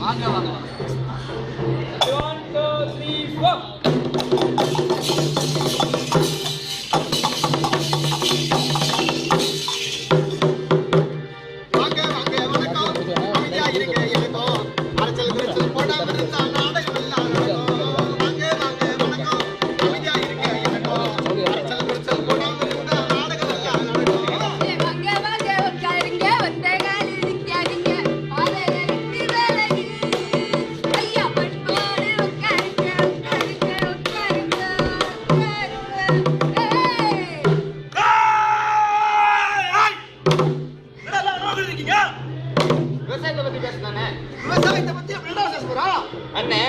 வாங்க வாங்க 1 2 3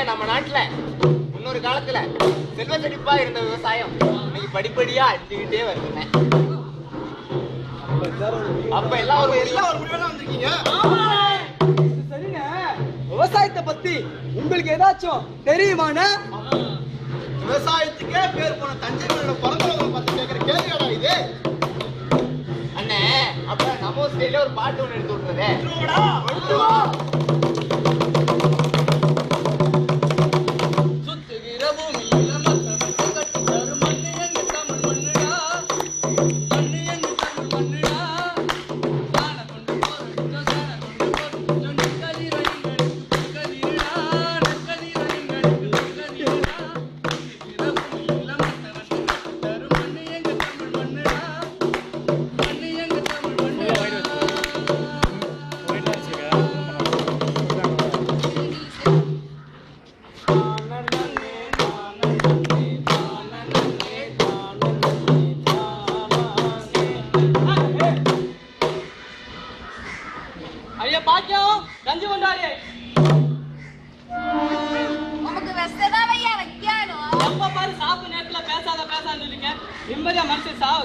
நம்ம நாட்டுல முன்னொரு காலத்துல செல்வ செழிப்பா இருந்த விவசாயம் இன்னைக்கு படிப்படியா அழிஞ்சுக்கிட்டே வருதுங்க. அப்ப எல்லாம் ஒரு முடிவெல்லாம் வந்திருக்கீங்க. சரிங்க, விவசாயத்தை பத்தி உங்களுக்கு ஏதாச்சும் தெரியுமாண்ணா? விவசாயத்துக்கே பேர் போன தஞ்சையோட பரம்பரை பத்தி கேட்கிற கேள்வியோட இது அண்ணே. அப்ப நம்ம ஸ்டைல ஒரு பாட்டு ஒண்ணு எடுத்து விட்டுறதே.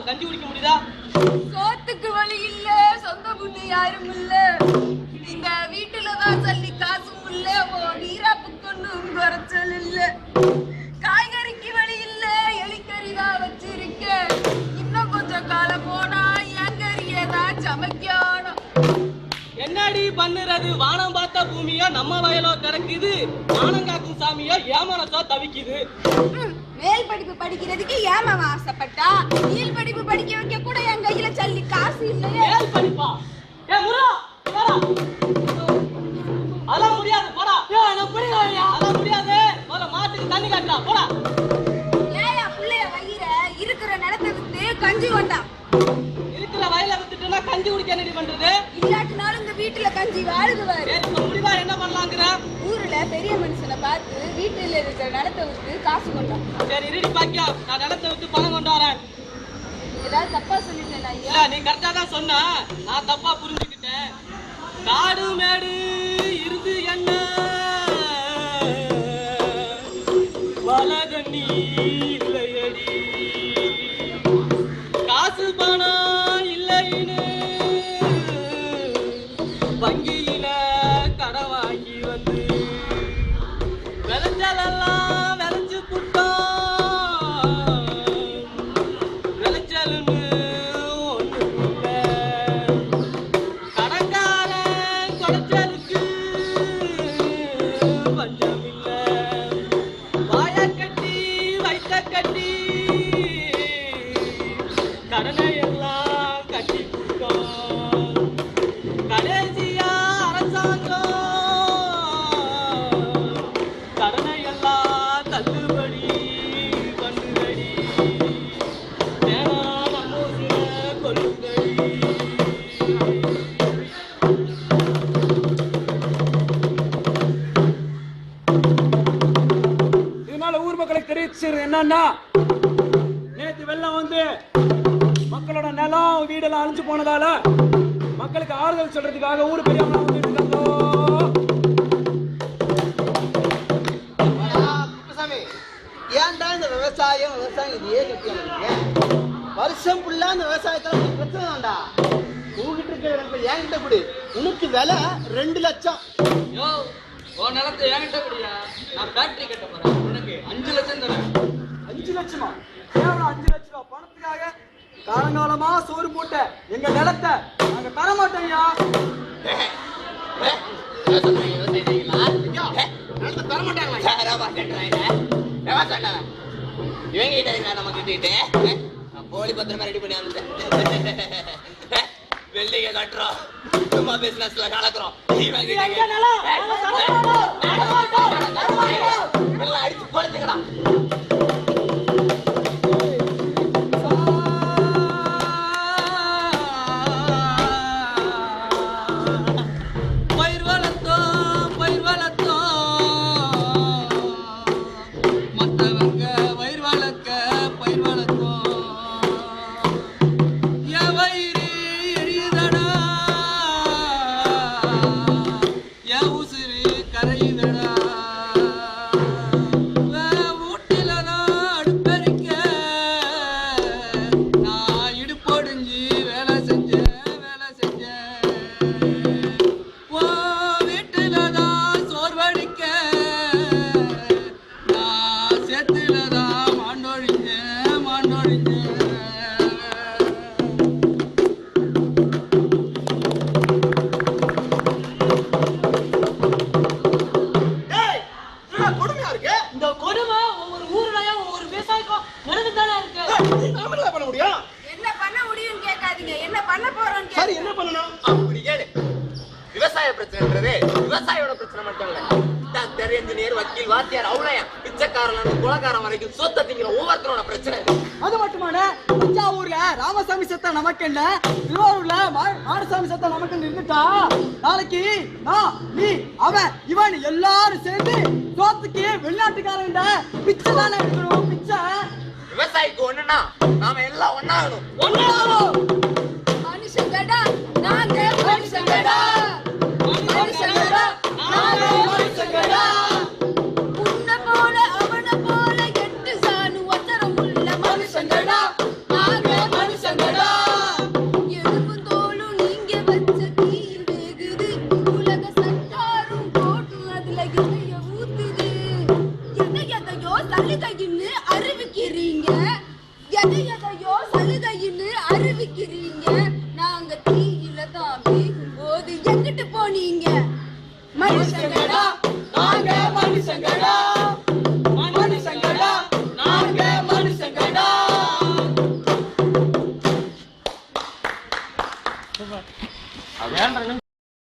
கஞ்சி குடிக்க முடியுதா? சோத்துக்கு வழி இல்ல, சொந்த புண்ணு யாரும் இல்ல, இந்த வீட்டுலதான் சொல்லி காசும் இல்ல, நீராப்புக்கு ஒன்றும் குறைச்சல் இல்ல, காய்கறிக்கு வழி இல்ல, எலிக்கறிதான் வச்சிருக்க, இன்னும் கொஞ்சம் காலம் போனா என் கறியதான் சமைக்கணும். என்னடி பண்ணுறது? வானம் பார்த்த பூமியோ நம்ம வயலோ கிடக்குது, வானம் காக்கும் சாமியோ ஏமானத்தோ தவிக்குது. மேல் படிப்பு படிக்கிறதுக்கு ஏமாவ ஆசைப்பட்டா, கீழ் படிப்பு படிக்க வைக்க கூட என் கையில சல்லி காசு இல்லையே. மேல் படிப்பா? ஏ முருகா, அதெல்லாம் முடியாது, போடா. அதெல்லாம் முடியாது, முதல்ல மாட்டுக்கு தண்ணி காட்டுறா, போடா. ஏயா புள்ளைய வயிற இருக்கிற நிலத்தை விட்டு கஞ்சி கொண்டா. இருக்கிற வயலை வித்துட்டுனா கஞ்சி குடிக்க என்னடி பண்றது? இல்லாட்டினாலும் இந்த வீட்டுல கஞ்சி வாழுதுவாரு. முடிவா என்ன பண்ணலாங்கிற? ஊர்ல பெரிய மனுஷனை பார்த்து வீட்டுல இருக்கிற நிலத்தை விட்டு காசு கொண்டா. சரி இருடி பாக்கியா, நான் நிலத்தை விட்டு பணம் கொண்டு வரேன். ஏதாவது தப்பா சொல்லிட்டேன் ஐயா? இல்ல, நீ கரெக்டா தான் சொன்ன, நான் தப்பா புரிஞ்சுக்கிட்டேன். காடு மேடு இருந்து என்ன வலதண்ணி இல்லையடி, காசு பணம் இல்லைன்னு வங்கியில கடன் வாங்கி வந்து விளைச்சலெல்லாம் விளைச்சு புட்டோம். விளைச்சல்னு ஒண்ணு இல்லை, கடன்காரன் குடைச்சலுக்கு பஞ்சம் இல்லை. வாய கட்டி வைத்த கட்டி கடனை எல்லாம் கட்டி கொடுத்தோம். கடைசியா அரசாங்கம் கடனை எல்லாம் தள்ளுபடி பண்ணுதடி, வேணாம் நம்ம ஊரை கொல்லுதடி. இதனால ஊர் மக்களுக்கு தெரிவிச்சது என்னன்னா, நேற்று வெள்ளம் வந்து மக்களோட நிலம் வீடெல்லாம் அழிஞ்சு போனதால மக்களுக்கு ஆறுதல் சொல்றதுக்காக ஊர் பெரியவங்க வந்துட்டு இருக்காங்க. ஏன்டா இந்த விவசாயம் இதையே கட்டி வருஷம் ஃபுல்லா இந்த விவசாயத்துல பிரச்சனை தான்டா. உங்ககிட்ட இருக்கிற என்கிட்ட கொடு, உனக்கு விலை 2 லட்சம். யோ, உன் நிலத்தை என்கிட்ட குடியா, நான் ஃபேக்டரி கட்ட போறேன், உனக்கு 5 லட்சம் தரேன். 5 லட்சமா? கேவலம் 5 லட்சம் ரூபாய் பணத்துக்காக காலங்காலமா சோறு போட்ட எங்க நிலத்தை நாங்க தர மாட்டோம்யா. நிலத்தை தர மாட்டாங்களா? இவங்க கிட்ட நம்ம கிட்ட போலி பத்திரமா ரெடி பண்ணி வந்துட்டேன். வெள்ளிங்க கட்டுறோம், சும்மா பிசினஸ்ல கலக்குறோம். எல்லாம் அடிச்சு போடுத்துக்கடா. விவசாய பிரச்சனைன்றது விவசாயியோட பிரச்சனை மட்டும் இல்ல. டாக்டர், இன்ஜினியர், வக்கீல், வாத்தியார், அவ்வளவு பிச்சைக்காரன் குலக்காரன் வரைக்கும் சொத்தை திங்கிற ஒவ்வொருத்தரோட பிரச்சனை. அது மட்டுமான தஞ்சாவூர்ல ராமசாமி சத்தம் நமக்கு என்ன, திருவாரூர்ல மாடசாமி சத்தம் நமக்கு இருந்துட்டா நாளைக்கு நான் நீ அவன் இவன் எல்லாரும் சேர்ந்து சோத்துக்கு வெளிநாட்டுக்காரங்க பிச்சை தானே எடுக்கணும். பிச்சை விவசாயிக்கு ஒண்ணுன்னா நாம எல்லாம் ஒன்னாகணும். மனுஷங்கடா நாங்க மனுஷங்கடா.